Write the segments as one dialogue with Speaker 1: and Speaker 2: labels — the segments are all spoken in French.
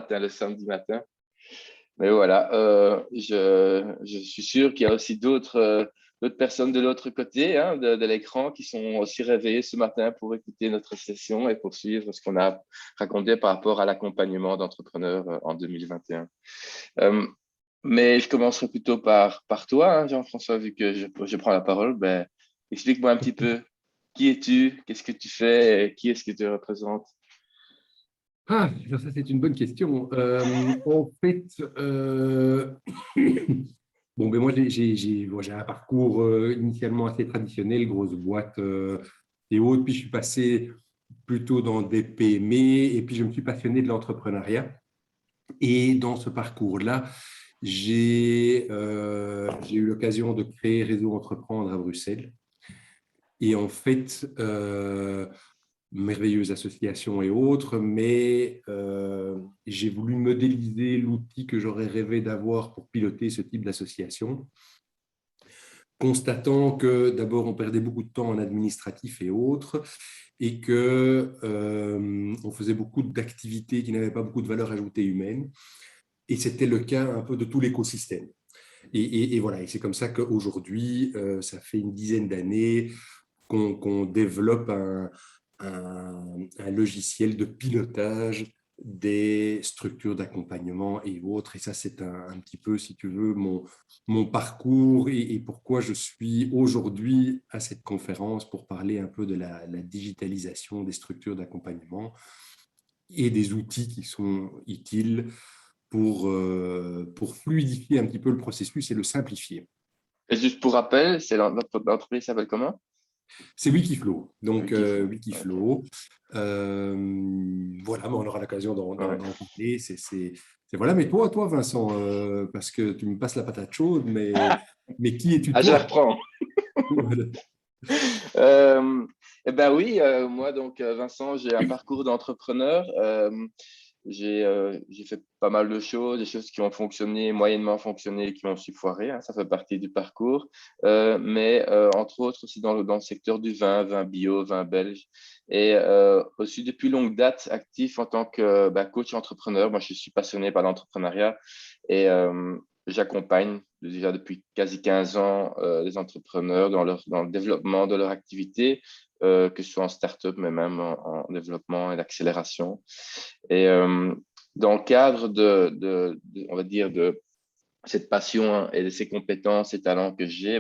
Speaker 1: le samedi matin. Mais voilà, je suis sûr qu'il y a aussi d'autres personnes de l'autre côté de l'écran qui sont aussi réveillées ce matin pour écouter notre session et poursuivre ce qu'on a raconté par rapport à l'accompagnement d'entrepreneurs en 2021. Mais je commencerai plutôt par toi, Jean-François, vu que je prends la parole. Ben, explique-moi un petit peu qui es-tu, qu'est-ce que tu fais, et qui est-ce que tu représentes?
Speaker 2: Alors ça, c'est une bonne question. En fait, bon, ben moi, j'ai un parcours initialement assez traditionnel, grosse boîte et autres. Puis je suis passé plutôt dans des PME et puis je me suis passionné de l'entrepreneuriat. Et dans ce parcours-là, j'ai eu l'occasion de créer Réseau Entreprendre à Bruxelles. Et en fait, merveilleuse association et autres, mais j'ai voulu modéliser l'outil que j'aurais rêvé d'avoir pour piloter ce type d'association, constatant que d'abord on perdait beaucoup de temps en administratif et autres, et que on faisait beaucoup d'activités qui n'avaient pas beaucoup de valeur ajoutée humaine, et c'était le cas un peu de tout l'écosystème. Et voilà, et c'est comme ça qu'aujourd'hui, ça fait une dizaine d'années qu'on développe un logiciel de pilotage des structures d'accompagnement et autres. Et ça, c'est un petit peu, si tu veux, mon parcours et pourquoi je suis aujourd'hui à cette conférence pour parler un peu de la digitalisation des structures d'accompagnement et des outils qui sont utiles pour fluidifier un petit peu le processus et le simplifier.
Speaker 1: Et juste pour rappel, l'entreprise s'appelle comment?
Speaker 2: C'est Wikiflow. Donc,
Speaker 1: Wikiflow. Ok.
Speaker 2: Wikiflow. Voilà, mais on aura l'occasion
Speaker 1: Ouais.
Speaker 2: d'en parler. Voilà. Mais toi, Vincent, parce que tu me passes la patate chaude, mais qui es-tu
Speaker 1: Ah, je la
Speaker 2: toi?
Speaker 1: reprends.
Speaker 2: Voilà.
Speaker 1: Eh ben oui, moi donc Vincent, j'ai un parcours d'entrepreneur. J'ai fait pas mal de choses, des choses qui ont fonctionné, moyennement fonctionné, qui ont aussi foiré, ça fait partie du parcours. Mais entre autres aussi dans le secteur du vin bio, vin belge. Et aussi depuis longue date actif en tant que coach entrepreneur. Moi, je suis passionné par l'entrepreneuriat et j'accompagne déjà depuis quasi 15 ans les entrepreneurs dans le développement de leur activité, que ce soit en start-up, mais même en développement et d'accélération. Et dans le cadre on va dire, de cette passion et de ces compétences et talents que j'ai,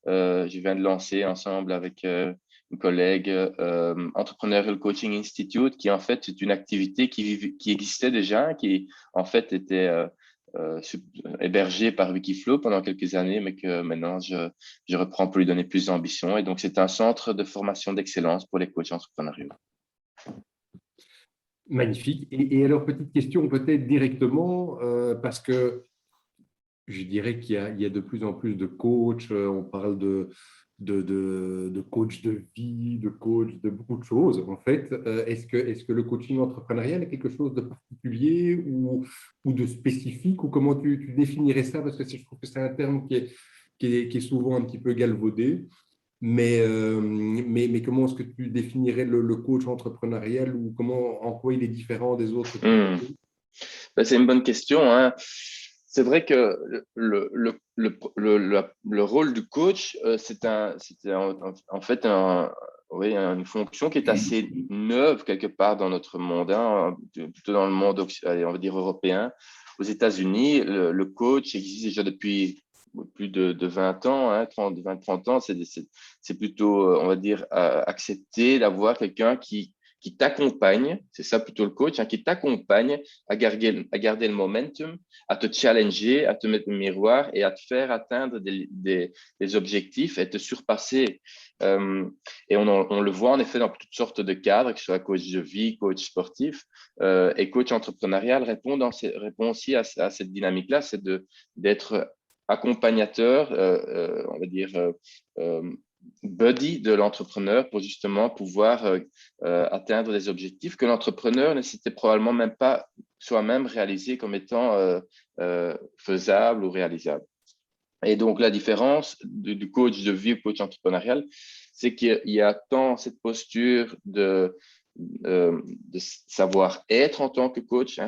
Speaker 1: je viens de lancer ensemble avec une collègue Entrepreneurial Coaching Institute, qui en fait est une activité qui existait déjà, qui en fait était euh, hébergée par Wikiflow pendant quelques années, mais que maintenant je reprends pour lui donner plus d'ambition. Et donc, c'est un centre de formation d'excellence pour les coachs entrepreneuriaux.
Speaker 2: Magnifique. Et alors, petite question peut-être directement, parce que je dirais qu'il y a de plus en plus de coachs. On parle de coach de vie, de coach de beaucoup de choses, en fait. Est-ce que le coaching entrepreneurial est quelque chose de particulier ou de spécifique, ou comment tu définirais ça? Parce que je trouve que c'est un terme qui est souvent un petit peu galvaudé. Mais comment est-ce que tu définirais le coach entrepreneurial, ou en quoi il est différent des autres types de
Speaker 1: Hmm.
Speaker 2: coachs?
Speaker 1: C'est une bonne question, hein. C'est vrai que le rôle du coach, c'était en fait oui, une fonction qui est assez neuve quelque part dans notre monde, plutôt dans le monde, allez, on va dire européen. Aux États-Unis, le coach existe déjà depuis plus de 20 ans, 20-30 ans. C'est plutôt, on va dire, accepté d'avoir quelqu'un qui t'accompagne, c'est ça plutôt le coach, qui t'accompagne à garder le momentum, à te challenger, à te mettre au miroir et à te faire atteindre des objectifs et te surpasser. Euh, et on le voit en effet dans toutes sortes de cadres, que ce soit coach de vie, coach sportif et coach entrepreneurial, répond aussi à cette dynamique-là, c'est d'être accompagnateur, on va dire, euh, buddy de l'entrepreneur pour justement pouvoir atteindre des objectifs que l'entrepreneur ne s'était probablement même pas soi-même réalisé comme étant faisable ou réalisable. Et donc, la différence du coach de vie au coach entrepreneurial, c'est qu'il y a tant cette posture de savoir-être en tant que coach,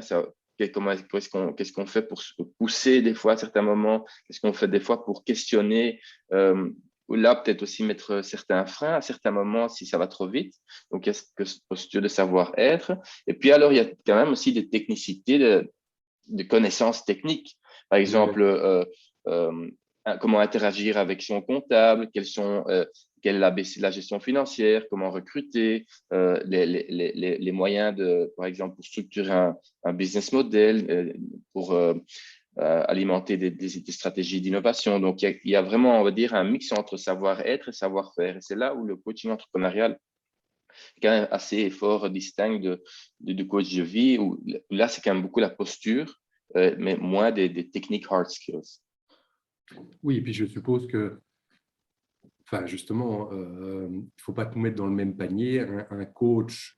Speaker 1: qu'est-ce qu'on fait pour se pousser des fois à certains moments, qu'est-ce qu'on fait des fois pour questionner, ou là peut-être aussi mettre certains freins à certains moments si ça va trop vite. Donc, il y a cette posture de savoir-être. Et puis alors, il y a quand même aussi des technicités de connaissances techniques. Par exemple, comment interagir avec son comptable, quelle est la gestion financière, comment recruter, les moyens par exemple, pour structurer un business model, pour alimenter des stratégies d'innovation. Donc, il y a vraiment, on va dire, un mix entre savoir-être et savoir-faire. Et c'est là où le coaching entrepreneurial est quand même assez fort, distinct du coach de vie, où là, c'est quand même beaucoup la posture, mais moins des techniques hard skills.
Speaker 2: Oui, et puis je suppose que, enfin, justement, il ne faut pas tout mettre dans le même panier. Un coach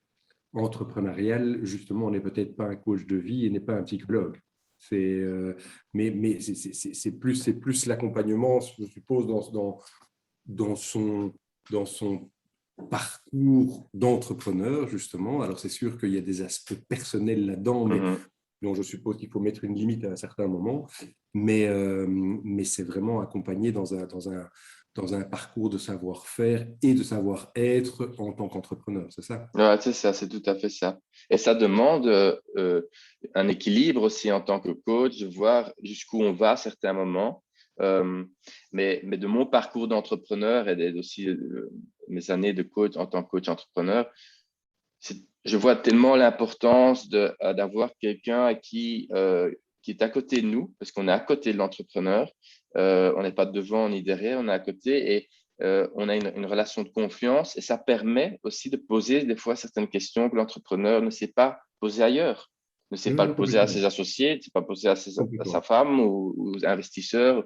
Speaker 2: entrepreneurial, justement, n'est peut-être pas un coach de vie et n'est pas un psychologue. Mais c'est plus l'accompagnement, je suppose, dans son parcours d'entrepreneur, justement. Alors, c'est sûr qu'il y a des aspects personnels là-dedans, mais dont je suppose qu'il faut mettre une limite à un certain moment. Mais c'est vraiment accompagné dans un parcours de savoir-faire et de savoir-être en tant qu'entrepreneur, c'est ça?
Speaker 1: Ouais, c'est ça, c'est tout à fait ça. Et ça demande un équilibre aussi en tant que coach, de voir jusqu'où on va à certains moments. Mais de mon parcours d'entrepreneur et aussi mes années de coach en tant que coach entrepreneur, je vois tellement l'importance d'avoir quelqu'un qui est à côté de nous, parce qu'on est à côté de l'entrepreneur. On n'est pas devant ni derrière, on est à côté et on a une relation de confiance et ça permet aussi de poser des fois certaines questions que l'entrepreneur ne sait pas poser ailleurs, ne sait pas le poser à ses associés, ne sait pas poser à sa femme ou aux investisseurs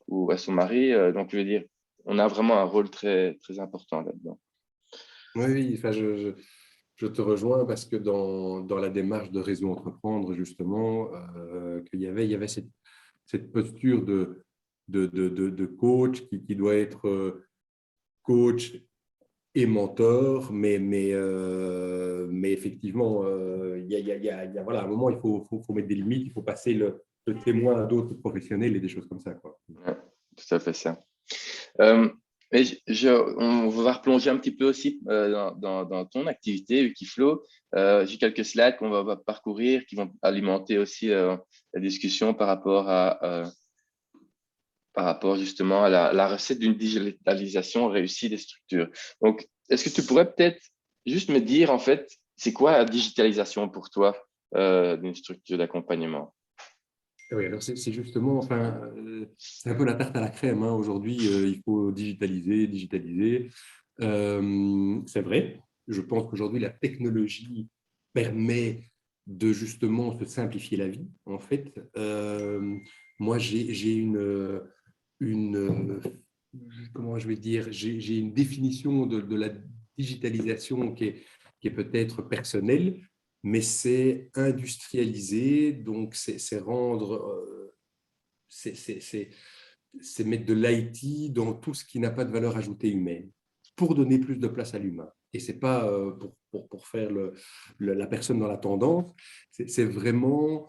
Speaker 1: ou à son mari. Donc, je veux dire, on a vraiment un rôle très, très important là-dedans.
Speaker 2: Oui, enfin, je te rejoins parce que dans la démarche de Réseau Entreprendre, justement, qu'il y avait cette posture de coach qui doit être coach et mentor, mais effectivement, voilà, à un moment, il faut mettre des limites, il faut passer le témoin à d'autres professionnels et des choses comme ça, quoi.
Speaker 1: Ouais, tout à fait ça. Mais on va replonger un petit peu aussi dans ton activité, Wikiflow. J'ai quelques slides qu'on va parcourir qui vont alimenter aussi la discussion par rapport justement à la recette d'une digitalisation réussie des structures. Donc, est-ce que tu pourrais peut-être juste me dire, en fait, c'est quoi la digitalisation pour toi d'une structure d'accompagnement?
Speaker 2: Oui, alors c'est justement, enfin, c'est un peu la tarte à la crème, hein. Aujourd'hui, il faut digitaliser. C'est vrai. Je pense qu'aujourd'hui, la technologie permet de justement se simplifier la vie, en fait. Moi, j'ai une, comment je vais dire, j'ai une définition de la digitalisation qui est peut-être personnelle, mais c'est industrialiser, donc c'est rendre, c'est mettre de l'IT dans tout ce qui n'a pas de valeur ajoutée humaine, pour donner plus de place à l'humain. Et ce n'est pas pour faire la personne dans la tendance, c'est vraiment,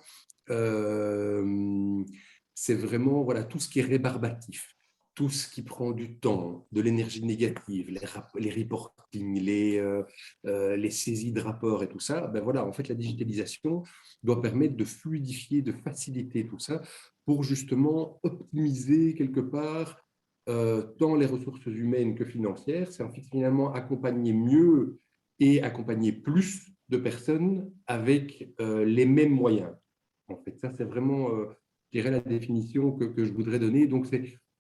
Speaker 2: voilà, tout ce qui est rébarbatif, tout ce qui prend du temps, de l'énergie négative, les reporting, les saisies de rapports et tout ça. Ben voilà, en fait, la digitalisation doit permettre de fluidifier, de faciliter tout ça pour justement optimiser quelque part tant les ressources humaines que financières. C'est en fait finalement accompagner mieux et accompagner plus de personnes avec les mêmes moyens. En fait, ça, c'est vraiment, je dirais, la définition que je voudrais donner. Donc,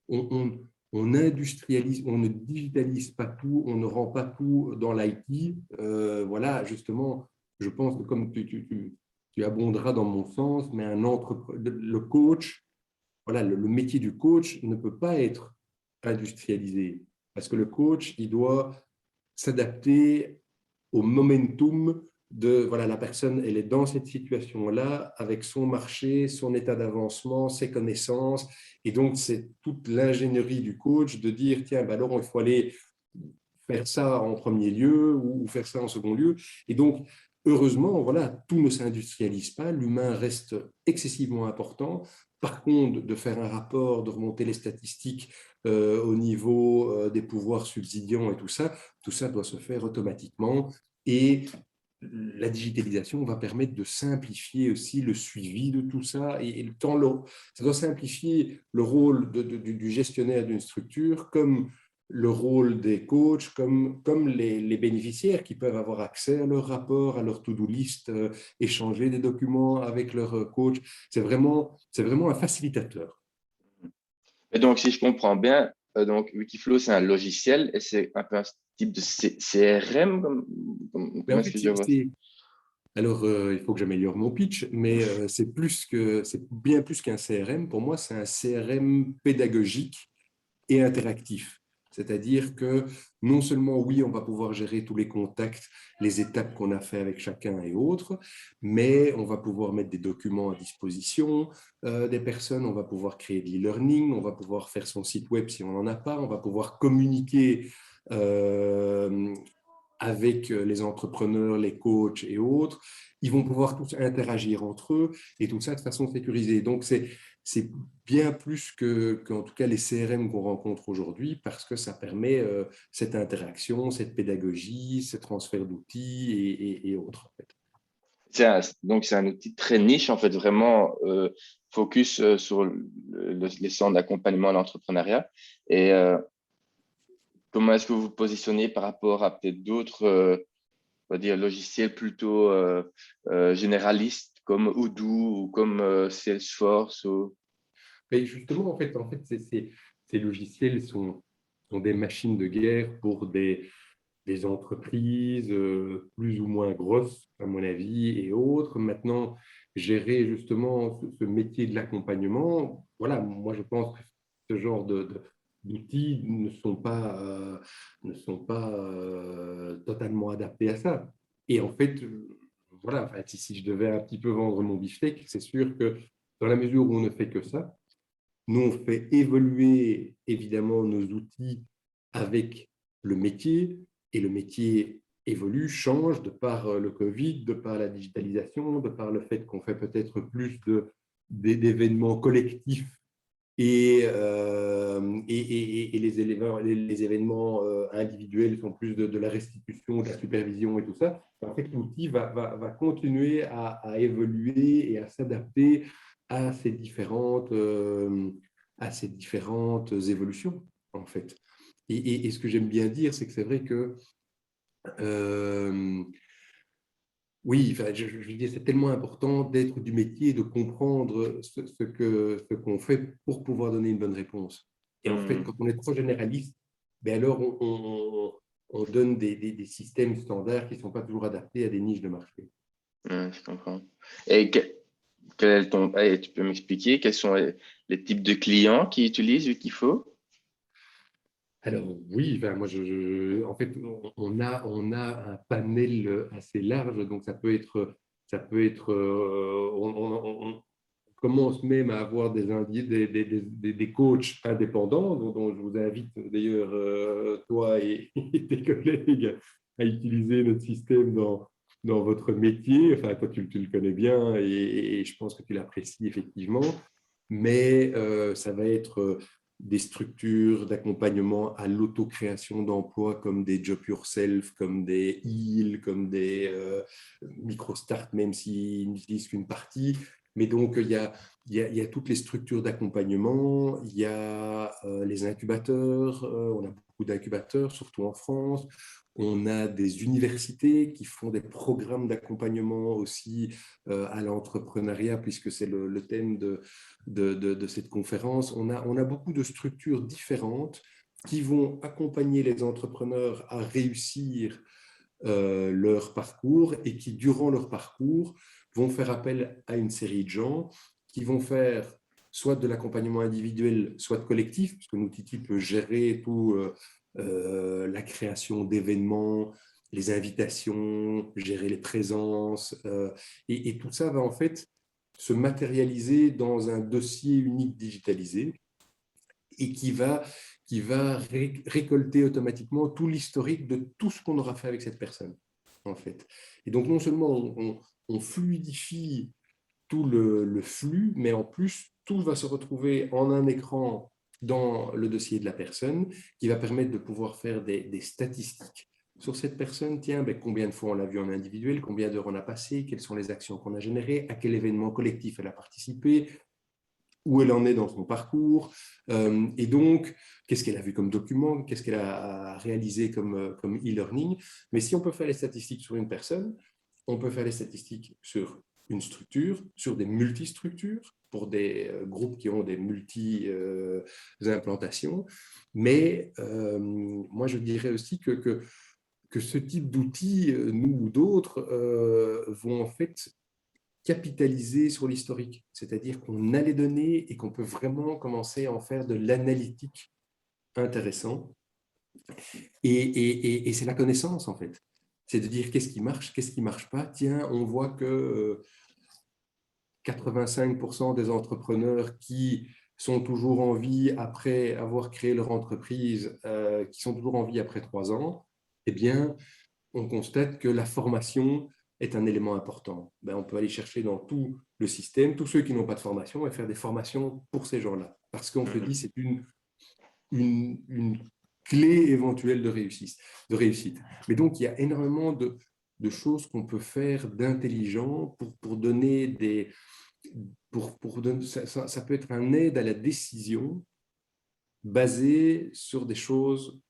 Speaker 2: on industrialise, on ne digitalise pas tout, on ne rend pas tout dans l'IT. Voilà, justement, je pense que comme tu abonderas dans mon sens, mais le coach, voilà, le métier du coach ne peut pas être industrialisé parce que le coach, il doit s'adapter au momentum de, voilà, la personne, elle est dans cette situation-là avec son marché, son état d'avancement, ses connaissances. Et donc, c'est toute l'ingénierie du coach de dire, tiens, ben alors, il faut aller faire ça en premier lieu ou faire ça en second lieu. Et donc, heureusement, voilà, tout ne s'industrialise pas, l'humain reste excessivement important. Par contre, de faire un rapport, de remonter les statistiques au niveau des pouvoirs subsidiants et tout ça doit se faire automatiquement. Et la digitalisation va permettre de simplifier aussi le suivi de tout ça. Et ça doit simplifier le rôle du gestionnaire d'une structure, comme le rôle des coachs, comme les bénéficiaires qui peuvent avoir accès à leur rapport, à leur to-do list, échanger des documents avec leur coach. C'est vraiment un facilitateur.
Speaker 1: Et donc, si je comprends bien, donc Wikiflow, c'est un logiciel et c'est un peu un type de CRM,
Speaker 2: Mais en
Speaker 1: comment est-ce
Speaker 2: fait,
Speaker 1: que je vois ça?
Speaker 2: alors, il faut que j'améliore mon pitch, mais c'est bien plus qu'un CRM. Pour moi, c'est un CRM pédagogique et interactif. C'est-à-dire que non seulement, oui, on va pouvoir gérer tous les contacts, les étapes qu'on a fait avec chacun et autres, mais on va pouvoir mettre des documents à disposition des personnes, on va pouvoir créer de l'e-learning, on va pouvoir faire son site web si on n'en a pas, on va pouvoir communiquer avec les entrepreneurs, les coachs et autres. Ils vont pouvoir tous interagir entre eux et tout ça de façon sécurisée. Donc, c'est bien plus qu'en tout cas les CRM qu'on rencontre aujourd'hui parce que ça permet cette interaction, cette pédagogie, ce transfert d'outils et autres. En fait.
Speaker 1: Donc, c'est un outil très niche, en fait, vraiment focus sur les centres d'accompagnement à l'entrepreneuriat. Et comment est-ce que vous vous positionnez par rapport à peut-être d'autres on va dire, logiciels plutôt généralistes comme Odoo ou comme Salesforce
Speaker 2: Mais justement, ces logiciels sont des machines de guerre pour des entreprises plus ou moins grosses, à mon avis, et autres. Maintenant, gérer justement ce métier de l'accompagnement, voilà, moi je pense que ce genre d'outils ne sont pas totalement adaptés à ça. Et en fait, voilà, enfin, si je devais un petit peu vendre mon beefsteak, c'est sûr que dans la mesure où on ne fait que ça, nous, on fait évoluer évidemment nos outils avec le métier et le métier évolue, change de par le Covid, de par la digitalisation, de par le fait qu'on fait peut-être plus d'événements collectifs et les événements individuels sont plus de la restitution, de la supervision et tout ça. En fait, l'outil va continuer à évoluer et à s'adapter à à ces différentes évolutions, en fait. Et ce que j'aime bien dire, c'est que c'est vrai que euh, oui, enfin, je veux dire, c'est tellement important d'être du métier, de comprendre ce qu'on fait pour pouvoir donner une bonne réponse. Et en fait, quand on est trop généraliste, ben alors on donne des systèmes standards qui ne sont pas toujours adaptés à des niches de marché.
Speaker 1: je comprends. Et quel est tu peux m'expliquer quels sont les types de clients qui utilisent Wikiflow?
Speaker 2: Alors oui, enfin, en fait, on a un panel assez large, donc ça peut être, on commence même à avoir des coachs indépendants, dont je vous invite d'ailleurs, toi et tes collègues, à utiliser notre système dans votre métier. Enfin, toi, tu le connais bien et je pense que tu l'apprécies effectivement. Mais ça va être des structures d'accompagnement à l'autocréation d'emplois comme des Job Yourself, comme des Heal, comme des micro-start, même s'ils n'utilisent qu'une partie. Mais donc, il y a toutes les structures d'accompagnement, il y a les incubateurs, on a beaucoup d'incubateurs, surtout en France. On a des universités qui font des programmes d'accompagnement aussi à l'entrepreneuriat, puisque c'est le thème de cette conférence. On a beaucoup de structures différentes qui vont accompagner les entrepreneurs à réussir leur parcours et qui, durant leur parcours, vont faire appel à une série de gens qui vont faire soit de l'accompagnement individuel, soit de collectif, parce que l'outil peut gérer tout la création d'événements, les invitations, gérer les présences, et tout ça va en fait se matérialiser dans un dossier unique digitalisé et qui va récolter automatiquement tout l'historique de tout ce qu'on aura fait avec cette personne. en fait. Et donc, non seulement on fluidifie tout le flux, mais en plus, tout va se retrouver en un écran dans le dossier de la personne qui va permettre de pouvoir faire des statistiques sur cette personne. Tiens, ben, combien de fois on l'a vu en individuel, combien d'heures on a passé, quelles sont les actions qu'on a générées, à quel événement collectif elle a participé, où elle en est dans son parcours, et donc, qu'est-ce qu'elle a vu comme document, qu'est-ce qu'elle a réalisé comme e-learning. Mais si on peut faire les statistiques sur une personne, on peut faire les statistiques sur une structure, sur des multistructures, pour des groupes qui ont des multi-implantations. Mais moi, je dirais aussi que ce type d'outils, nous ou d'autres, vont en fait capitaliser sur l'historique, c'est-à-dire qu'on a les données et qu'on peut vraiment commencer à en faire de l'analytique intéressant. Et c'est la connaissance, en fait. C'est de dire qu'est-ce qui marche pas. Tiens, on voit que 85% des entrepreneurs qui sont toujours en vie après avoir créé leur entreprise, qui sont toujours en vie après 3 ans, eh bien, on constate que la formation est un élément important. Ben, on peut aller chercher dans tout le système, tous ceux qui n'ont pas de formation, et faire des formations pour ces gens-là. Parce qu'on se dit c'est une clé éventuelle de réussite. Mais donc, il y a énormément de choses qu'on peut faire d'intelligent pour donner des... ça peut être un aide à la décision basée sur des choses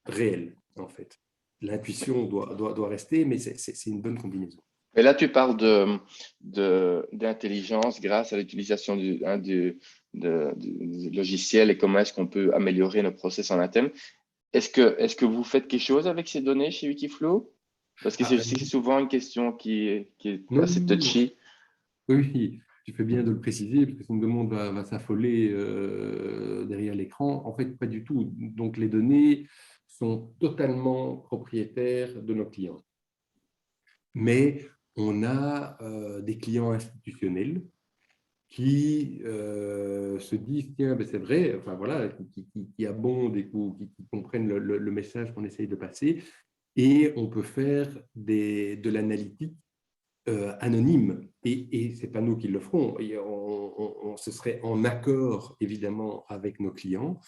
Speaker 2: réelles, en fait. L'intuition doit rester, mais c'est une bonne combinaison.
Speaker 1: Et là, tu parles d'intelligence grâce à l'utilisation du logiciel et comment est-ce qu'on peut améliorer nos process en interne. Est-ce que vous faites quelque chose avec ces données chez Wikiflow? Parce que
Speaker 2: Ah,
Speaker 1: je sais que c'est souvent une question qui est
Speaker 2: non,
Speaker 1: assez touchy.
Speaker 2: oui, tu fais bien de le préciser, parce que sinon le monde va s'affoler derrière l'écran. En fait, pas du tout. Donc, les données sont totalement propriétaires de nos clients. Mais on a des clients institutionnels qui se disent, tiens, ben c'est vrai, enfin voilà, qui abondent et qui comprennent le message qu'on essaye de passer. Et on peut faire de l'analytique anonyme. Et ce n'est pas nous qui le ferons. Ce serait en accord, évidemment, avec nos clients.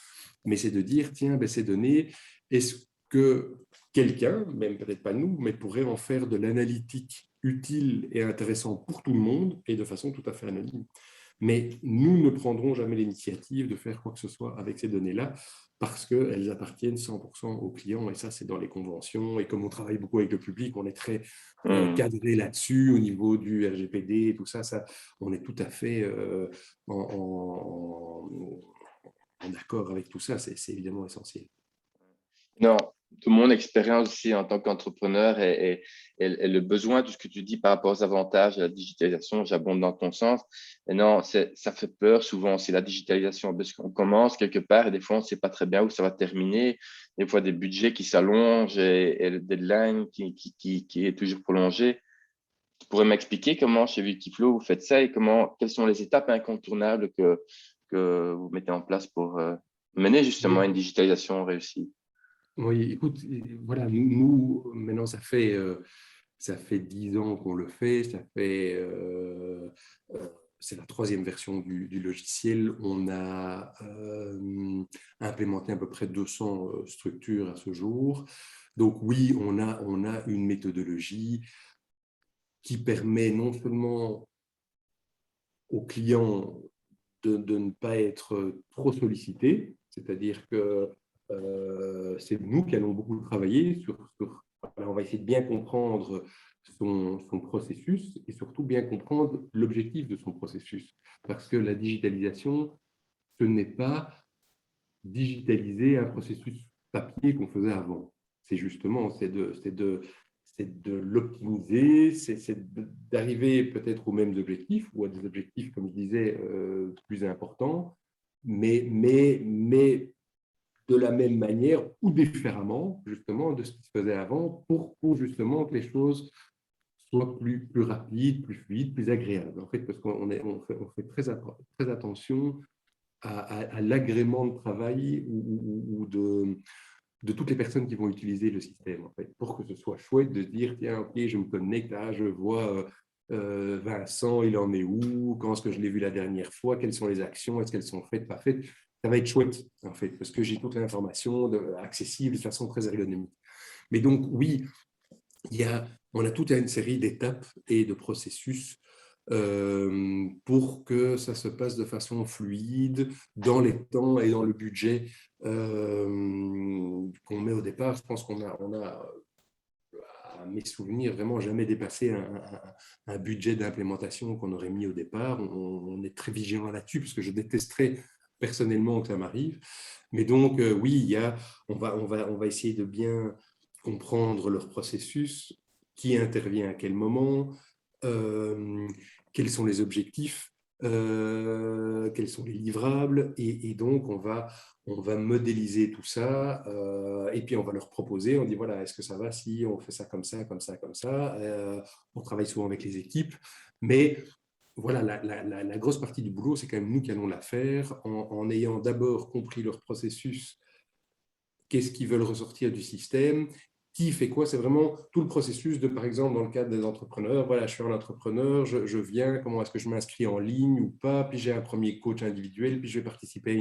Speaker 2: Mais c'est de dire, tiens, ben, ces données, est-ce que quelqu'un, même peut-être pas nous, mais pourrait en faire de l'analytique utile et intéressant pour tout le monde et de façon tout à fait anonyme. Mais nous ne prendrons jamais l'initiative de faire quoi que ce soit avec ces données-là parce qu'elles appartiennent 100% aux clients. Et ça, c'est dans les conventions. Et comme on travaille beaucoup avec le public, on est très cadré là-dessus au niveau du RGPD et tout ça. On est tout à fait en accord avec tout ça. C'est évidemment essentiel.
Speaker 1: Non, tout mon expérience aussi en tant qu'entrepreneur et le besoin, tout ce que tu dis par rapport aux avantages de la digitalisation, j'abonde dans ton sens. Et non, ça fait peur souvent, c'est la digitalisation, parce qu'on commence quelque part et des fois, on ne sait pas très bien où ça va terminer. Des fois, des budgets qui s'allongent et le deadline qui est toujours prolongé. Tu pourrais m'expliquer comment chez Wikiflow vous faites ça et quelles sont les étapes incontournables que vous mettez en place pour mener justement une digitalisation réussie?
Speaker 2: Oui, écoute, voilà, nous maintenant, ça fait 10 ans qu'on le fait, c'est la 3e version du logiciel. On a implémenté à peu près 200 structures à ce jour. Donc oui, on a une méthodologie qui permet non seulement aux clients de ne pas être trop sollicités, c'est-à-dire que c'est nous qui allons beaucoup travailler on va essayer de bien comprendre son processus et surtout bien comprendre l'objectif de son processus. Parce que la digitalisation, ce n'est pas digitaliser un processus papier qu'on faisait avant. C'est justement, c'est de l'optimiser, c'est d'arriver peut-être aux mêmes objectifs ou à des objectifs, comme je disais, plus importants, mais de la même manière ou différemment, justement, de ce qui se faisait avant pour justement que les choses soient plus rapides, plus fluides, plus agréables. En fait, parce qu'on fait très attention à l'agrément de travail ou de toutes les personnes qui vont utiliser le système, en fait, pour que ce soit chouette de se dire, tiens, ok, je me connecte, je vois Vincent, il en est où, quand est-ce que je l'ai vu la dernière fois, quelles sont les actions, est-ce qu'elles sont faites, pas faites. Ça va être chouette, en fait, parce que j'ai toute l'information accessible de façon très ergonomique. Mais donc, oui, on a toute une série d'étapes et de processus pour que ça se passe de façon fluide, dans les temps et dans le budget qu'on met au départ. Je pense qu'on a, à mes souvenirs, vraiment jamais dépassé un budget d'implémentation qu'on aurait mis au départ. On est très vigilant là-dessus, parce que je détesterais personnellement que ça m'arrive. Mais donc, oui, on va essayer de bien comprendre leur processus, qui intervient à quel moment, euh, quels sont les objectifs, quels sont les livrables, et donc on va modéliser tout ça, et puis on va leur proposer, on dit voilà, est-ce que ça va si on fait ça comme ça, comme ça, comme ça. On travaille souvent avec les équipes, mais voilà, la grosse partie du boulot, c'est quand même nous qui allons la faire, en ayant d'abord compris leur processus, qu'est-ce qu'ils veulent ressortir du système, qui fait quoi. C'est vraiment tout le processus de, par exemple, dans le cadre des entrepreneurs, voilà, je suis un entrepreneur, je viens, comment est-ce que je m'inscris en ligne ou pas, puis j'ai un premier coach individuel, puis je vais participer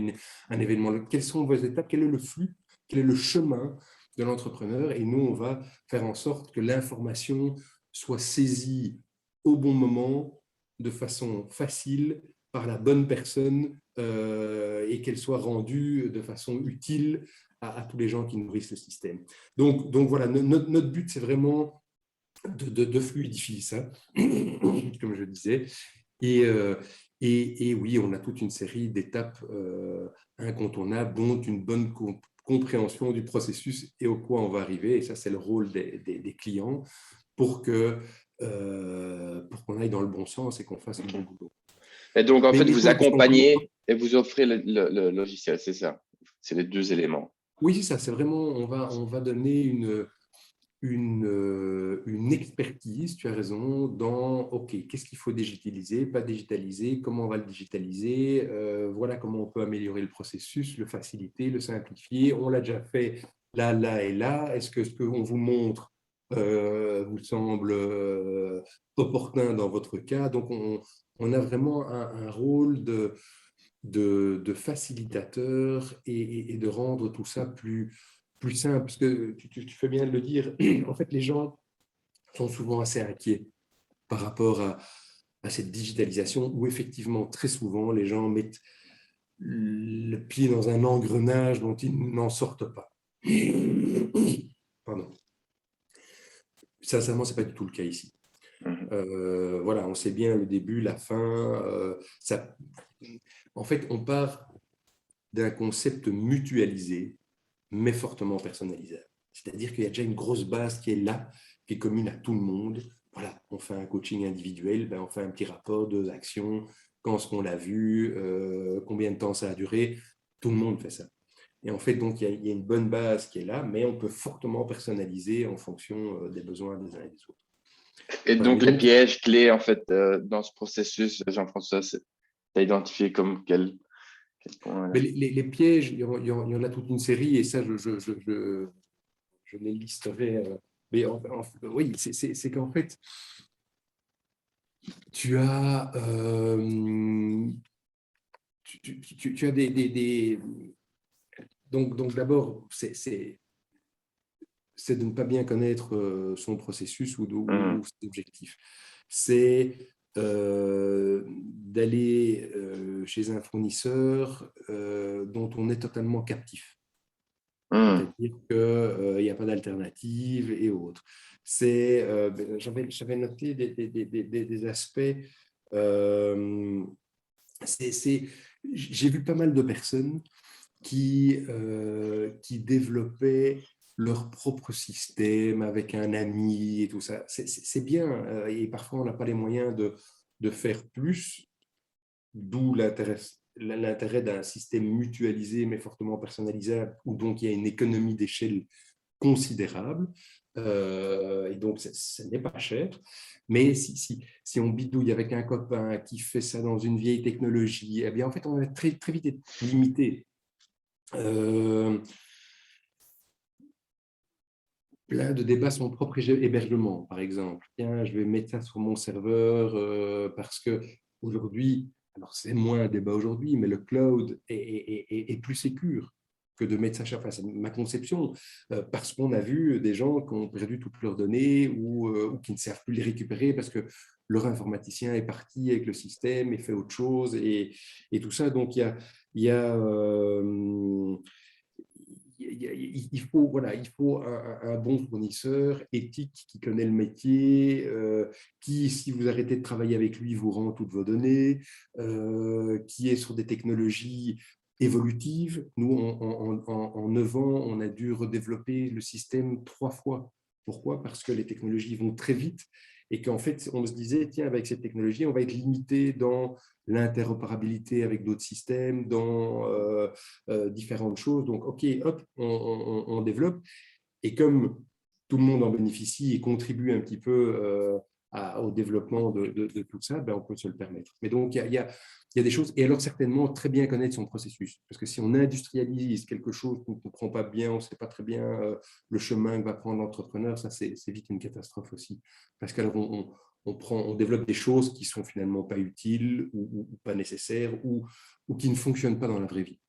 Speaker 2: à un événement. Quelles sont vos étapes, quel est le flux, quel est le chemin de l'entrepreneur, et nous, on va faire en sorte que l'information soit saisie au bon moment, de façon facile, par la bonne personne, et qu'elle soit rendue de façon utile à tous les gens qui nourrissent le système. Donc voilà, notre but, c'est vraiment de fluidifier ça, comme je disais. Et oui, on a toute une série d'étapes incontournables, dont une bonne compréhension du processus et au quoi on va arriver. Et ça, c'est le rôle des clients pour qu'on aille dans le bon sens et qu'on fasse le bon boulot.
Speaker 1: Et donc, en
Speaker 2: Mais
Speaker 1: fait,
Speaker 2: les
Speaker 1: vous
Speaker 2: taux de changement,
Speaker 1: accompagnez et vous offrez le logiciel, c'est ça. C'est les deux éléments.
Speaker 2: oui, c'est ça, c'est vraiment, on va donner une expertise, tu as raison, dans, OK, qu'est-ce qu'il faut digitaliser, pas digitaliser, comment on va le digitaliser, voilà comment on peut améliorer le processus, le faciliter, le simplifier. On l'a déjà fait là, là et là. Est-ce que ce qu'on vous montre vous semble opportun dans votre cas? Donc, on a vraiment un rôle de facilitateur et de rendre tout ça plus simple, parce que tu fais bien de le dire, en fait, les gens sont souvent assez inquiets par rapport à cette digitalisation, où effectivement, très souvent, les gens mettent le pied dans un engrenage dont ils n'en sortent pas. Pardon. Sincèrement, ce n'est pas du tout le cas ici. Voilà, on sait bien le début, la fin. En fait, on part d'un concept mutualisé, mais fortement personnalisable. C'est-à-dire qu'il y a déjà une grosse base qui est là, qui est commune à tout le monde. Voilà, on fait un coaching individuel, on fait un petit rapport, 2 actions, quand est-ce qu'on l'a vu, combien de temps ça a duré. Tout le monde fait ça. Et en fait, donc, il y a une bonne base qui est là, mais on peut fortement personnaliser en fonction des besoins des uns et des autres.
Speaker 1: Et
Speaker 2: Voilà,
Speaker 1: donc, les pièges clés, en fait, dans ce processus, Jean-François, tu as identifié comme quel point?
Speaker 2: mais les pièges, il y en a toute une série, et ça, je les listerai. Mais oui, c'est qu'en fait, tu as, tu as donc d'abord, c'est de ne pas bien connaître son processus ou ses objectifs. C'est d'aller chez un fournisseur dont on est totalement captif. C'est-à-dire qu'il n'y a pas d'alternative et autres. J'avais noté des aspects. J'ai vu pas mal de personnes qui développaient leur propre système avec un ami et tout ça. C'est bien, et parfois on n'a pas les moyens de faire plus, d'où l'intérêt d'un système mutualisé mais fortement personnalisable, où donc il y a une économie d'échelle considérable, et donc ce n'est pas cher. Mais si on bidouille avec un copain qui fait ça dans une vieille technologie, eh bien en fait on va très, très vite être limité. plein de débats sur mon propre hébergement, par exemple. Tiens, je vais mettre ça sur mon serveur parce que aujourd'hui, alors c'est moins un débat aujourd'hui, mais le cloud est plus sécure que de mettre ça chez enfin, c'est ma conception, parce qu'on a vu des gens qui ont perdu toutes leurs données ou qui ne savent plus les récupérer parce que leur informaticien est parti avec le système et fait autre chose et tout ça. Donc, il y a il faut un bon fournisseur éthique qui connaît le métier, qui, si vous arrêtez de travailler avec lui, vous rend toutes vos données, qui est sur des technologies évolutives. Nous, en 9 ans, on a dû redévelopper le système 3 fois. Pourquoi? Parce que les technologies vont très vite et qu'en fait, on se disait, tiens, avec cette technologie, on va être limité dans l'interopérabilité avec d'autres systèmes, dans différentes choses. Donc, OK, hop, on développe. Et comme tout le monde en bénéficie et contribue un petit peu au développement de tout ça, ben, on peut se le permettre. Mais donc, il y a des choses, et alors certainement très bien connaître son processus. Parce que si on industrialise quelque chose qu'on ne comprend pas bien, on ne sait pas très bien le chemin que va prendre l'entrepreneur, ça c'est vite une catastrophe aussi. Parce qu'alors on développe des choses qui sont finalement pas utiles ou pas nécessaires ou qui ne fonctionnent pas dans la vraie vie.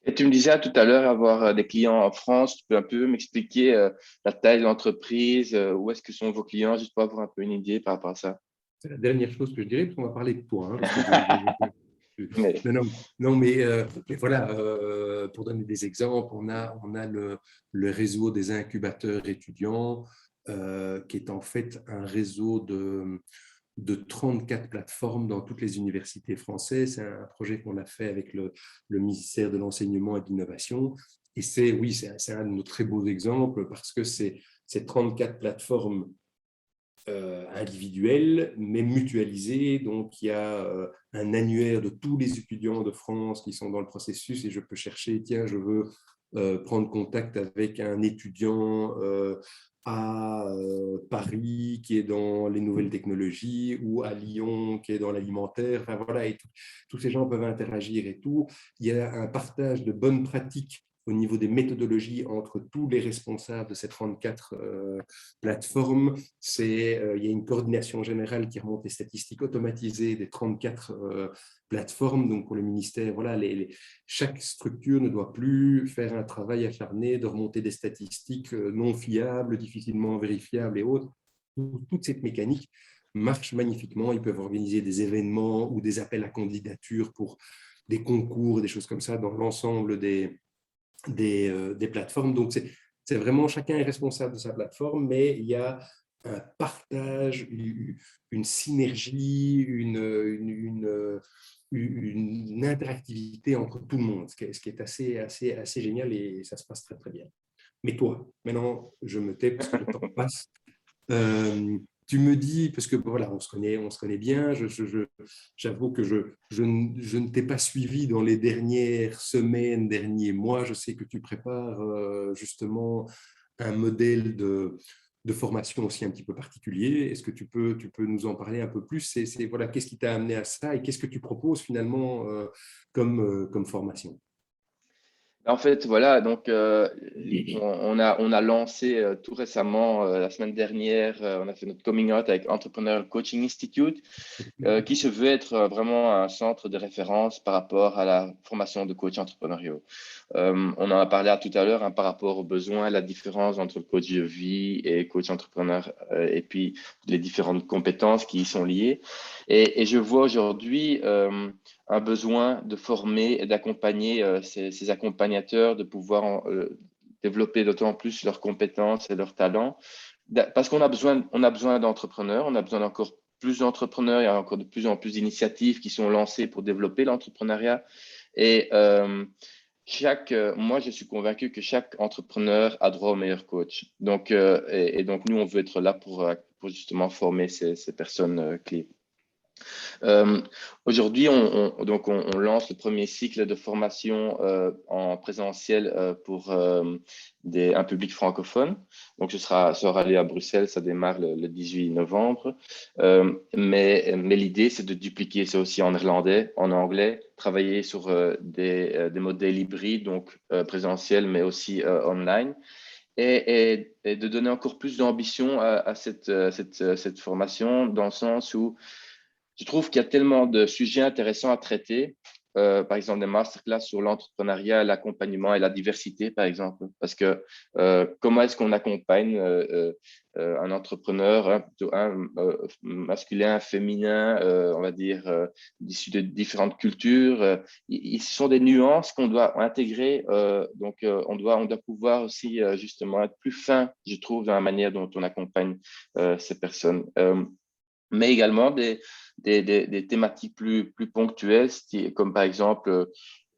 Speaker 1: Et tu me disais tout à l'heure avoir des clients en France. Tu peux un peu m'expliquer la taille de l'entreprise, où est-ce que sont vos clients, juste pour avoir un peu une idée par rapport à ça.
Speaker 2: C'est la dernière chose que je dirais, parce qu'on va parler de toi. Hein, parce que
Speaker 1: Mais,
Speaker 2: non, mais voilà, pour donner des exemples, on a le réseau des incubateurs étudiants, qui est en fait un réseau de 34 plateformes dans toutes les universités françaises. C'est un projet qu'on a fait avec le ministère de l'Enseignement et de l'Innovation. Et oui, c'est un de nos très beaux exemples parce que c'est 34 plateformes individuelles, mais mutualisées. Donc, il y a un annuaire de tous les étudiants de France qui sont dans le processus et je peux chercher, tiens, je veux prendre contact avec un étudiant à Paris qui est dans les nouvelles technologies ou à Lyon qui est dans l'alimentaire. Enfin, voilà, et tous ces gens peuvent interagir et tout. Il y a un partage de bonnes pratiques au niveau des méthodologies entre tous les responsables de ces 34 plateformes. Il y a une coordination générale qui remonte les statistiques automatisées des 34 plateformes. Donc, pour le ministère, voilà, chaque structure ne doit plus faire un travail acharné de remonter des statistiques non fiables, difficilement vérifiables et autres. Toute cette mécanique marche magnifiquement. Ils peuvent organiser des événements ou des appels à candidature pour des concours, des choses comme ça dans l'ensemble des plateformes. Donc, c'est vraiment chacun est responsable de sa plateforme, mais il y a un partage, une synergie, une interactivité entre tout le monde, ce qui est assez génial et ça se passe très, très bien. Mais toi, maintenant, je me tais parce que le temps passe. Tu me dis, parce que voilà, on se connaît bien, j'avoue que je ne t'ai pas suivi dans les dernières semaines, derniers mois. Je sais que tu prépares justement un modèle de formation aussi un petit peu particulier. Est-ce que tu peux nous en parler un peu plus? Voilà, qu'est-ce qui t'a amené à ça et qu'est-ce que tu proposes finalement comme formation?
Speaker 1: en fait, voilà, donc on a lancé tout récemment, la semaine dernière, on a fait notre coming out avec Entrepreneur Coaching Institute, qui se veut être vraiment un centre de référence par rapport à la formation de coach entrepreneuriaux. On en a parlé tout à l'heure par rapport aux besoins, la différence entre le coach de vie et coach entrepreneur, et puis les différentes compétences qui y sont liées. Et je vois aujourd'hui un besoin de former et d'accompagner ces accompagnateurs, de pouvoir développer d'autant plus leurs compétences et leurs talents. Parce on a besoin d'entrepreneurs, on a besoin d'encore plus d'entrepreneurs, il y a encore de plus en plus d'initiatives qui sont lancées pour développer l'entrepreneuriat. Et moi, je suis convaincu que chaque entrepreneur a droit au meilleur coach. Donc, donc, nous, on veut être là pour justement former ces personnes clés. Aujourd'hui, donc on lance le premier cycle de formation en présentiel pour un public francophone. Donc, ça aura lieu à Bruxelles, ça démarre le 18 novembre. Mais l'idée, c'est de dupliquer ça aussi en néerlandais, en anglais, travailler sur des modèles hybrides, donc présentiels, mais aussi online. et de donner encore plus d'ambition à cette formation, dans le sens où je trouve qu'il y a tellement de sujets intéressants à traiter. Par exemple, des masterclass sur l'entrepreneuriat, l'accompagnement et la diversité, par exemple. Parce que comment est-ce qu'on accompagne un entrepreneur, plutôt masculin, féminin, on va dire, issu de différentes cultures. Ce sont des nuances qu'on doit intégrer. Donc, on doit pouvoir aussi justement être plus fin, je trouve, dans la manière dont on accompagne ces personnes. Mais également des thématiques plus ponctuelles, comme par exemple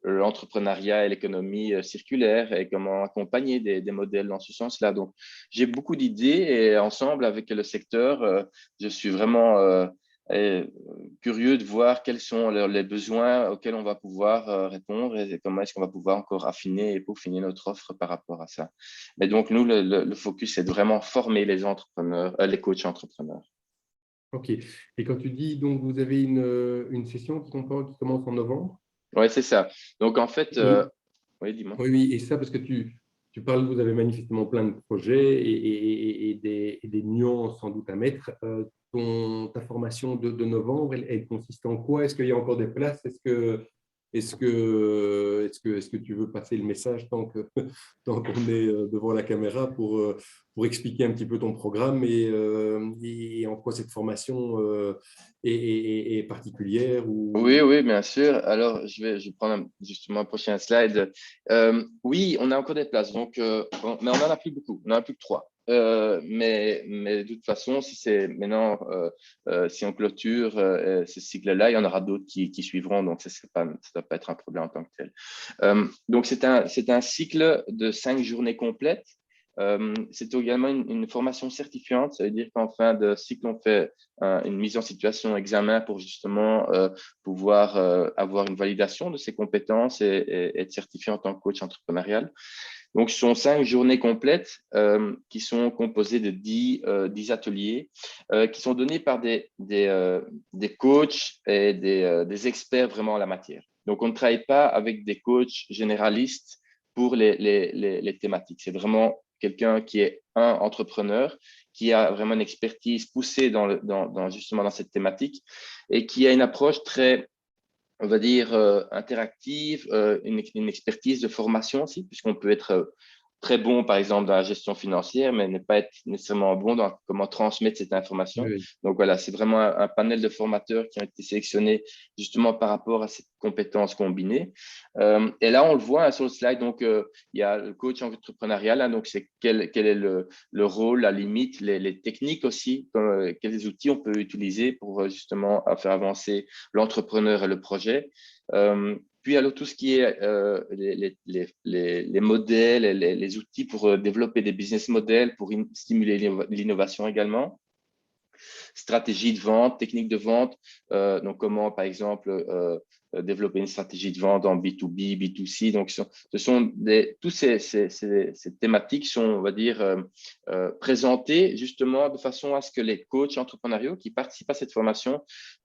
Speaker 1: l'entrepreneuriat et l'économie circulaire et comment accompagner des modèles dans ce sens-là. Donc, j'ai beaucoup d'idées et ensemble avec le secteur, je suis vraiment curieux de voir quels sont les besoins auxquels on va pouvoir répondre et comment est-ce qu'on va pouvoir encore affiner et peaufiner notre offre par rapport à ça. Mais donc, nous, le focus, c'est de vraiment former les entrepreneurs, les coachs entrepreneurs.
Speaker 2: Ok. Et quand tu dis, donc, vous avez une session qui commence en novembre?
Speaker 1: Oui, c'est ça. Donc, en fait,
Speaker 2: Et,
Speaker 1: oui, dis-moi.
Speaker 2: oui, oui, et ça, parce que tu parles, vous avez manifestement plein de projets et des nuances sans doute à mettre. Ta formation de novembre, elle consiste en quoi? Est-ce qu'il y a encore des places? Est-ce que tu veux passer le message tant qu'on est devant la caméra pour expliquer un petit peu ton programme et en quoi cette formation est particulière
Speaker 1: Oui,
Speaker 2: ou...
Speaker 1: oui, bien sûr. Alors, je vais prendre justement un prochain slide. Oui, on a encore des places, donc, mais on n'en a plus beaucoup. On n'en a plus que trois. Mais de toute façon, si c'est maintenant, si on clôture ce cycle-là, il y en aura d'autres qui suivront, donc ça ne doit pas être un problème en tant que tel. Donc, c'est un cycle de 5 journées complètes. C'est également une formation certifiante, ça veut dire qu'en fin de cycle, on fait une mise en situation examen pour justement pouvoir avoir une validation de ses compétences et être certifié en tant que coach entrepreneurial. Donc, ce sont 5 journées complètes qui sont composées de 10 ateliers qui sont donnés par des coachs et des experts vraiment en la matière. Donc, on ne travaille pas avec des coachs généralistes pour les thématiques. C'est vraiment quelqu'un qui est un entrepreneur, qui a vraiment une expertise poussée justement dans cette thématique et qui a une approche très, on va dire, interactive, une expertise de formation aussi, puisqu'on peut être très bon, par exemple, dans la gestion financière, mais ne pas être nécessairement bon dans comment transmettre cette information.
Speaker 2: Oui.
Speaker 1: Donc voilà, c'est vraiment un panel de formateurs qui ont été sélectionnés justement par rapport à cette compétence combinée. Et là, on le voit sur le slide, donc il y a le coach entrepreneurial, hein, donc c'est quel est le rôle, la limite, les techniques aussi, quels outils on peut utiliser pour justement faire avancer l'entrepreneur et le projet. Puis, alors, tout ce qui est les modèles, et les outils pour développer des business models, pour stimuler l'innovation également. Stratégie de vente, technique de vente. Donc, comment, par exemple, développer une stratégie de vente en B2B, B2C. Donc, ce sont tous ces thématiques sont, on va dire, présentées justement de façon à ce que les coachs entrepreneuriaux qui participent à cette formation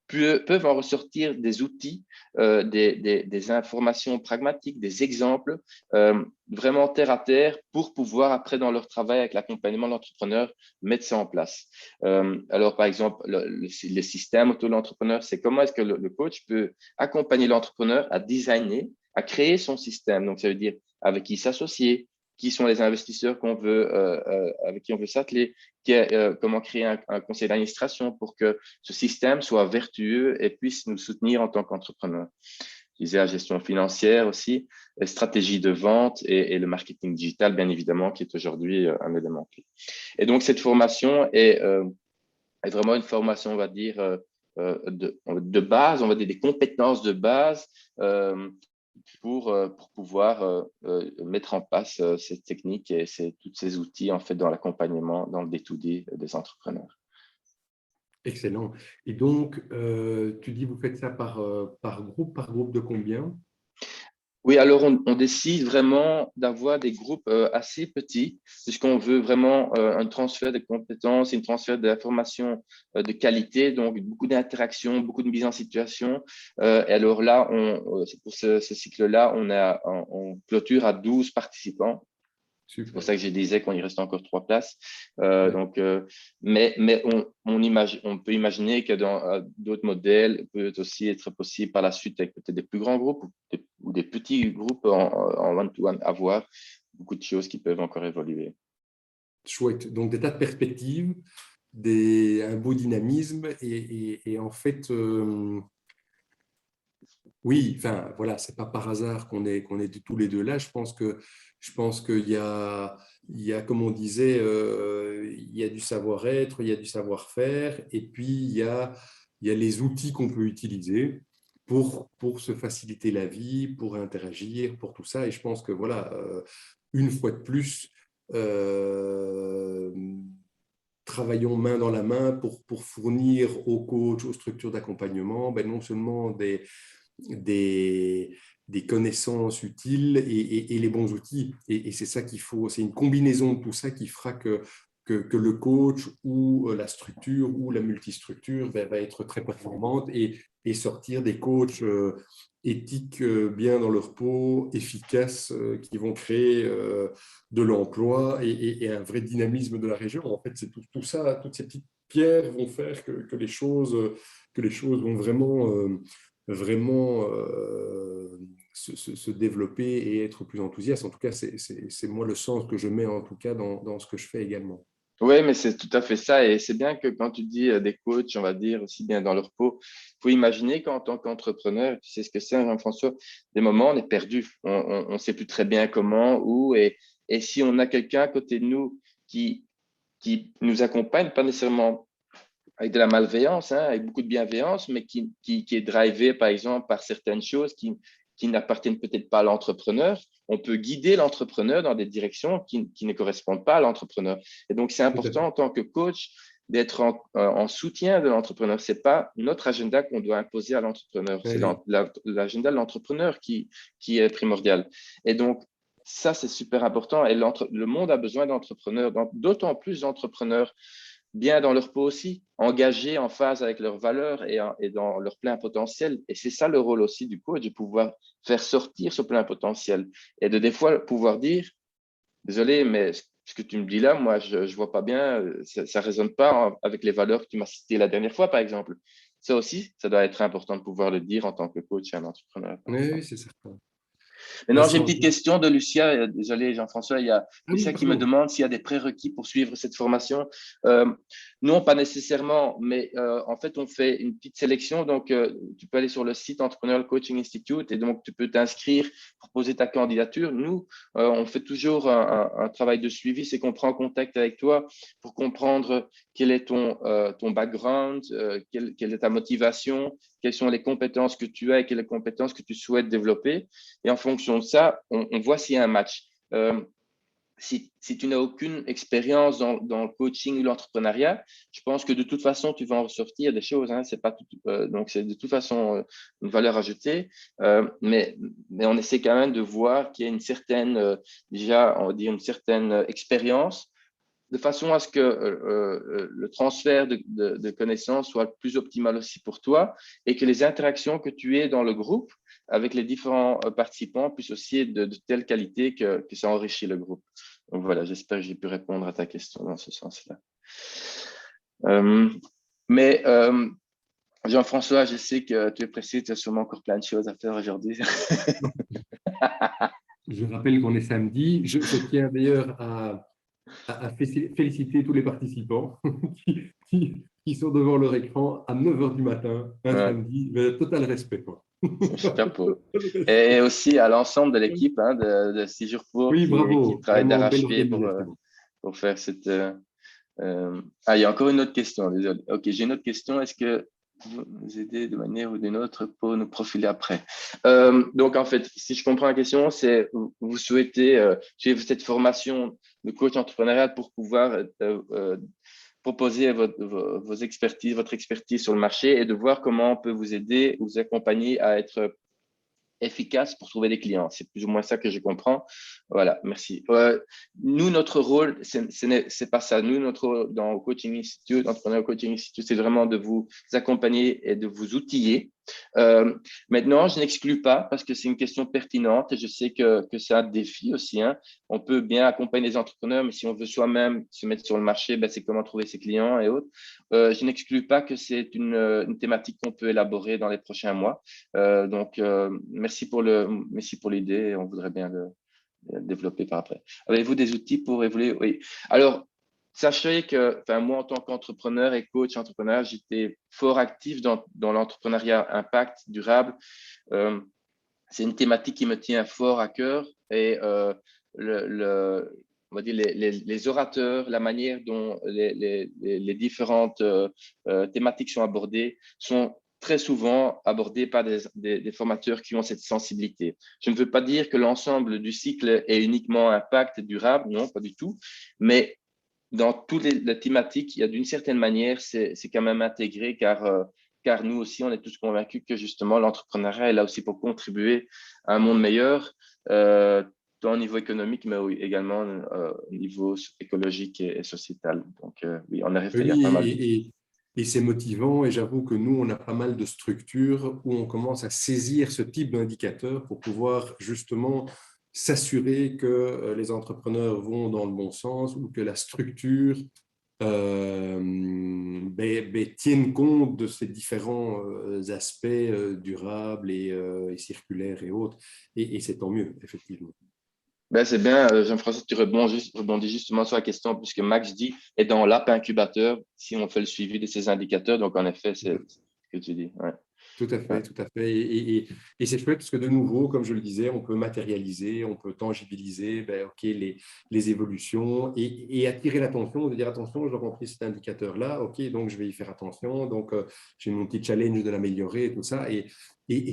Speaker 1: peuvent en ressortir des outils, des informations pragmatiques, des exemples, vraiment terre à terre pour pouvoir, après, dans leur travail avec l'accompagnement de l'entrepreneur, mettre ça en place. Alors, par exemple, le système auto de l'entrepreneur, c'est comment est-ce que le coach peut accompagner l'entrepreneur à designer, à créer son système. Donc, ça veut dire avec qui s'associer, qui sont les investisseurs avec qui on veut s'atteler, comment créer un conseil d'administration pour que ce système soit vertueux et puisse nous soutenir en tant qu'entrepreneur. Je disais la gestion financière aussi, la stratégie de vente et le marketing digital, bien évidemment, qui est aujourd'hui un élément clé. Et donc, cette formation est vraiment une formation, on va dire, de base, on va dire des compétences de base pour pouvoir mettre en place ces techniques et tous ces outils en fait dans l'accompagnement, dans le day-to-day des entrepreneurs.
Speaker 2: Excellent. Et donc, tu dis, vous faites ça par groupe de combien?
Speaker 1: Oui, alors on décide vraiment d'avoir des groupes assez petits, puisqu'on veut vraiment un transfert de compétences, un transfert d'informations de qualité, donc beaucoup d'interactions, beaucoup de mise en situation. Et alors là, pour ce cycle-là, on clôture à 12 participants. C'est pour
Speaker 2: super.
Speaker 1: ça que je disais qu'on y reste encore 3 places.
Speaker 2: Ouais.
Speaker 1: Donc, mais on peut imaginer que dans d'autres modèles, peut aussi être possible par la suite avec peut-être des plus grands groupes ou des petits groupes en one-to-one, avoir beaucoup de choses qui peuvent encore évoluer.
Speaker 2: Chouette. Donc, des tas de perspectives, un beau dynamisme et en fait, oui, enfin, voilà, c'est pas par hasard qu'on est tous les deux là. Je pense qu'il y a, comme on disait, il y a du savoir-être, il y a du savoir-faire, et puis il y a les outils qu'on peut utiliser pour se faciliter la vie, pour interagir, pour tout ça. Et je pense que voilà, une fois de plus, euh, travaillons main dans la main pour fournir aux coachs, aux structures d'accompagnement, ben non seulement des, des connaissances utiles et les bons outils. Et c'est ça qu'il faut, c'est une combinaison de tout ça qui fera que le coach ou la structure ou la multistructure va être très performante et sortir des coachs éthiques bien dans leur peau, efficaces, qui vont créer de l'emploi et un vrai dynamisme de la région. En fait, c'est tout ça, toutes ces petites pierres vont faire que les choses vont vraiment se développer et être plus enthousiaste. En tout cas, c'est moi le sens que je mets en tout cas dans ce que je fais également.
Speaker 1: Oui, mais c'est tout à fait ça. Et c'est bien que quand tu dis des coachs, on va dire aussi bien dans leur peau, il faut imaginer qu'en tant qu'entrepreneur, tu sais ce que c'est, Jean-François, des moments, on est perdu. On ne sait plus très bien comment, où. Et si on a quelqu'un à côté de nous qui nous accompagne, pas nécessairement avec de la malveillance, hein, avec beaucoup de bienveillance, mais qui est drivé, par exemple, par certaines choses qui n'appartiennent peut-être pas à l'entrepreneur. On peut guider l'entrepreneur dans des directions qui ne correspondent pas à l'entrepreneur. Et donc, c'est
Speaker 2: Tout à
Speaker 1: important
Speaker 2: fait.
Speaker 1: en tant que coach d'être en soutien de l'entrepreneur. Ce n'est pas notre agenda qu'on doit imposer à l'entrepreneur. C'est
Speaker 2: Oui,
Speaker 1: l'agenda de l'entrepreneur qui est primordial. Et donc, ça, c'est super important. Et le monde a besoin d'entrepreneurs, d'autant plus d'entrepreneurs bien dans leur peau aussi, engagés en phase avec leurs valeurs et dans leur plein potentiel. Et c'est ça le rôle aussi du coach, de pouvoir faire sortir ce plein potentiel et de des fois pouvoir dire, désolé, mais ce que tu me dis là, moi, je ne vois pas bien, ça ne résonne pas avec les valeurs que tu m'as citées la dernière fois, par exemple. Ça aussi, ça doit être important de pouvoir le dire en tant que coach et un entrepreneur, par
Speaker 2: oui,
Speaker 1: exemple.
Speaker 2: oui, c'est certain. Ben,
Speaker 1: Maintenant, j'ai une
Speaker 2: sans-
Speaker 1: petite question de Lucia. Désolé, Jean-François, il y a
Speaker 2: Ah oui,
Speaker 1: Lucia qui me
Speaker 2: pardon.
Speaker 1: demande s'il y a des prérequis pour suivre cette formation. Euh, non, pas nécessairement, mais en fait, on fait une petite sélection. Donc, tu peux aller sur le site Entrepreneurial Coaching Institute et donc tu peux t'inscrire pour poser ta candidature. Nous, on fait toujours un travail de suivi, c'est qu'on prend contact avec toi pour comprendre quel est ton background, quelle est ta motivation, quelles sont les compétences que tu as et quelles compétences que tu souhaites développer. Et en fonction de ça, on voit s'il y a un match. Si tu n'as aucune expérience dans le coaching ou l'entrepreneuriat, je pense que de toute façon, tu vas en ressortir des choses. Hein, c'est pas tout, donc, c'est de toute façon une valeur ajoutée. Mais on essaie quand même de voir qu'il y a une certaine, déjà, on va dire, une certaine expérience de façon à ce que le transfert de connaissances soit le plus optimal aussi pour toi et que les interactions que tu aies dans le groupe avec les différents participants puissent aussi être de telle qualité que ça enrichit le groupe. Donc voilà, j'espère que j'ai pu répondre à ta question dans ce sens-là. Euh, mais Jean-François, je sais que tu es pressé, tu as sûrement encore plein de choses à faire aujourd'hui.
Speaker 2: Je rappelle qu'on est samedi. Je tiens d'ailleurs à féliciter tous les participants qui sont devant leur écran à 9 heures du matin, un
Speaker 1: Ouais,
Speaker 2: samedi. Mais total respect, quoi.
Speaker 1: chapeau.
Speaker 2: Total
Speaker 1: Et
Speaker 2: respect.
Speaker 1: aussi à l'ensemble de l'équipe hein, de 6 jours pour
Speaker 2: Oui,
Speaker 1: qui
Speaker 2: bravo.
Speaker 1: travaille
Speaker 2: Vraiment belle
Speaker 1: d'arrache-pied
Speaker 2: organisation.
Speaker 1: pour faire cette. Ah, il y a encore une autre question, désolé. Ok, j'ai une autre question. Est-ce que vous nous aidez de manière ou d'une autre pour nous profiler après? Donc, en fait, si je comprends la question, c'est vous souhaitez suivre cette formation de coach entrepreneurial pour pouvoir proposer vos expertises, votre expertise sur le marché et de voir comment on peut vous aider, vous accompagner à être efficace pour trouver des clients. C'est plus ou moins ça que je comprends. Voilà, merci. Nous, notre rôle, c'est pas ça. Nous, notre rôle dans le Coaching Institute, Entrepreneur Coaching Institute, c'est vraiment de vous accompagner et de vous outiller Maintenant, je n'exclus pas, parce que c'est une question pertinente et je sais que c'est un défi aussi, hein. On peut bien accompagner les entrepreneurs, mais si on veut soi-même se mettre sur le marché, ben, c'est comment trouver ses clients et autres. Je n'exclus pas que c'est une thématique qu'on peut élaborer dans les prochains mois. Donc, merci pour l'idée. On voudrait bien le développer par après. Avez-vous des outils pour évoluer? Oui. Alors, sachez que enfin, moi, en tant qu'entrepreneur et coach entrepreneur, j'étais fort actif dans l'entrepreneuriat impact durable. Euh, c'est une thématique qui me tient fort à cœur et on va dire les orateurs, la manière dont les différentes thématiques sont abordées sont très souvent abordées par des formateurs qui ont cette sensibilité. Je ne veux pas dire que l'ensemble du cycle est uniquement impact durable, non, pas du tout, mais dans toutes les thématiques, il y a d'une certaine manière, c'est quand même intégré car nous aussi, on est tous convaincus que justement l'entrepreneuriat est là aussi pour contribuer à un monde meilleur, tant au niveau économique, mais oui, également au niveau écologique et sociétal. Donc oui, en effet, il y a
Speaker 2: Oui,
Speaker 1: pas mal.
Speaker 2: et c'est motivant, et j'avoue que nous, on a pas mal de structures où on commence à saisir ce type d'indicateurs pour pouvoir justement s'assurer que les entrepreneurs vont dans le bon sens ou que la structure tienne compte de ces différents aspects durables et circulaires et autres. Et c'est tant mieux, effectivement.
Speaker 1: Ben, c'est bien, Jean-François, tu rebondis justement sur la question, puisque Max dit, est dans l'app incubateur, si on fait le suivi de ces indicateurs. Donc, en effet, c'est ce que tu dis. Ouais.
Speaker 2: Tout à
Speaker 1: Ouais.
Speaker 2: fait, tout à fait. Et c'est chouette parce que de nouveau, comme je le disais, on peut matérialiser, on peut tangibiliser ok, les évolutions et attirer l'attention, de dire attention, je remplis cet indicateur-là, ok, donc je vais y faire attention, donc j'ai mon petit challenge de l'améliorer et tout ça. Et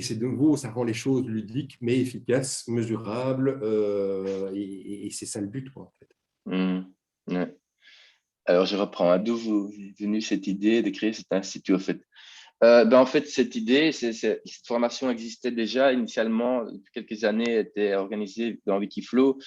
Speaker 2: c'est de nouveau, ça rend les choses ludiques, mais efficaces, mesurables, et c'est ça le but, quoi, en fait.
Speaker 1: Ouais. Alors, je reprends. D'où vous est venue cette idée de créer cet institut, en fait? Ben, en fait, cette idée, cette formation existait déjà initialement, depuis quelques années, elle était organisée dans Wikiflow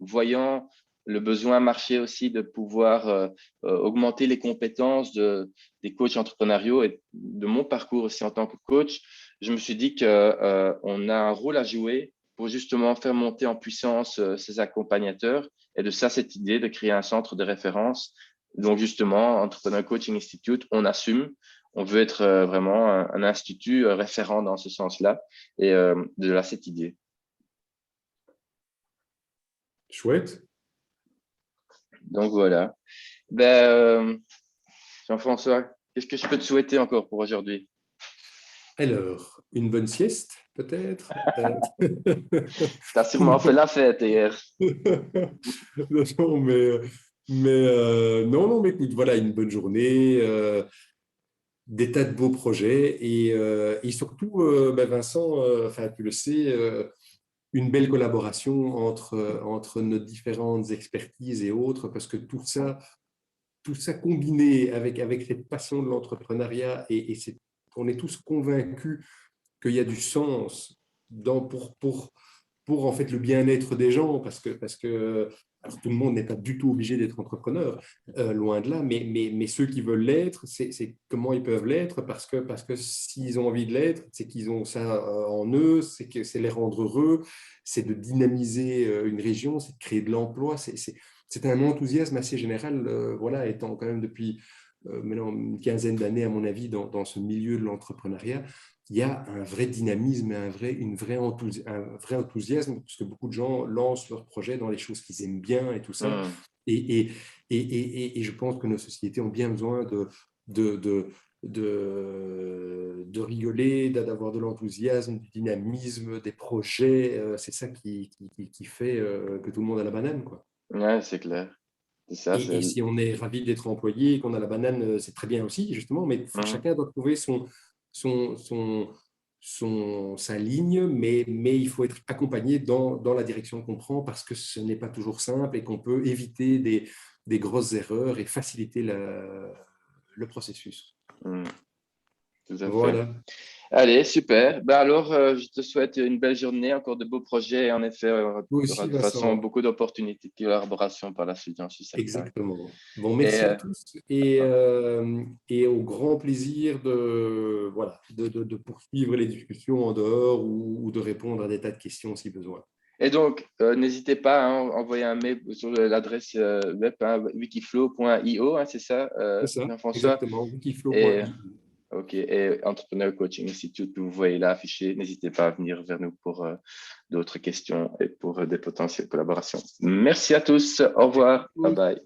Speaker 1: voyant le besoin marché aussi de pouvoir augmenter les compétences des coachs entrepreneuriaux et de mon parcours aussi en tant que coach, je me suis dit qu'on a un rôle à jouer pour justement faire monter en puissance ces accompagnateurs et de ça, cette idée de créer un centre de référence donc, justement, Entrepreneur Coaching Institute, on assume, on veut être vraiment un institut référent dans ce sens-là et de là, cette idée.
Speaker 2: Chouette.
Speaker 1: Donc, voilà. Ben, Jean-François, qu'est-ce que je peux te souhaiter encore pour aujourd'hui?
Speaker 2: Alors, une bonne sieste, peut-être.
Speaker 1: Tu as sûrement fait la fête hier.
Speaker 2: Non, non, mais écoute, voilà, une bonne journée, des tas de beaux projets et surtout, Vincent, enfin, tu le sais, une belle collaboration entre nos différentes expertises et autres, parce que tout ça combiné avec cette passion de l'entrepreneuriat on est tous convaincus qu'il y a du sens pour en fait le bien-être des gens, parce que alors, tout le monde n'est pas du tout obligé d'être entrepreneur, loin de là, mais ceux qui veulent l'être, c'est comment ils peuvent l'être, parce que s'ils ont envie de l'être, c'est qu'ils ont ça en eux, c'est les rendre heureux, c'est de dynamiser une région, c'est de créer de l'emploi, c'est un enthousiasme assez général, voilà, étant quand même depuis maintenant une quinzaine d'années, à mon avis, dans ce milieu de l'entrepreneuriat, il y a un vrai dynamisme et un vrai enthousiasme, parce que beaucoup de gens lancent leurs projets dans les choses qu'ils aiment bien et tout ça. Et, je pense que nos sociétés ont bien besoin de, de rigoler, d'avoir de l'enthousiasme, du dynamisme, des projets. C'est ça qui fait que tout le monde a la banane, quoi.
Speaker 1: Ouais, c'est clair. C'est ça.
Speaker 2: Et si on est ravi d'être employé, qu'on a la banane, c'est très bien aussi, justement, mais chacun doit trouver son, sa ligne, mais il faut être accompagné dans la direction qu'on prend parce que ce n'est pas toujours simple et qu'on peut éviter des grosses erreurs et faciliter le processus.
Speaker 1: Tout à fait.
Speaker 2: Voilà.
Speaker 1: Allez, super. Ben alors, je te souhaite une belle journée, encore de beaux projets. Et en effet,
Speaker 2: Vous
Speaker 1: il y aura
Speaker 2: aussi,
Speaker 1: de toute façon
Speaker 2: Vincent.
Speaker 1: beaucoup d'opportunités de collaboration par la suite, j'en suis certain.
Speaker 2: Exactement. Bon,
Speaker 1: Et,
Speaker 2: merci à tous et au grand plaisir de, voilà, de poursuivre les discussions en dehors ou de répondre à des tas de questions si besoin.
Speaker 1: et donc, n'hésitez pas à envoyer un mail sur l'adresse web hein, wikiflow.io, hein, c'est ça,
Speaker 2: C'est ça,
Speaker 1: Jean-François?
Speaker 2: exactement.
Speaker 1: Et,
Speaker 2: Wikiflow.io.
Speaker 1: OK. Et Entrepreneur Coaching Institute, vous voyez là affiché. N'hésitez pas à venir vers nous pour d'autres questions et pour des potentielles collaborations. Merci à tous. Au revoir. Bye bye.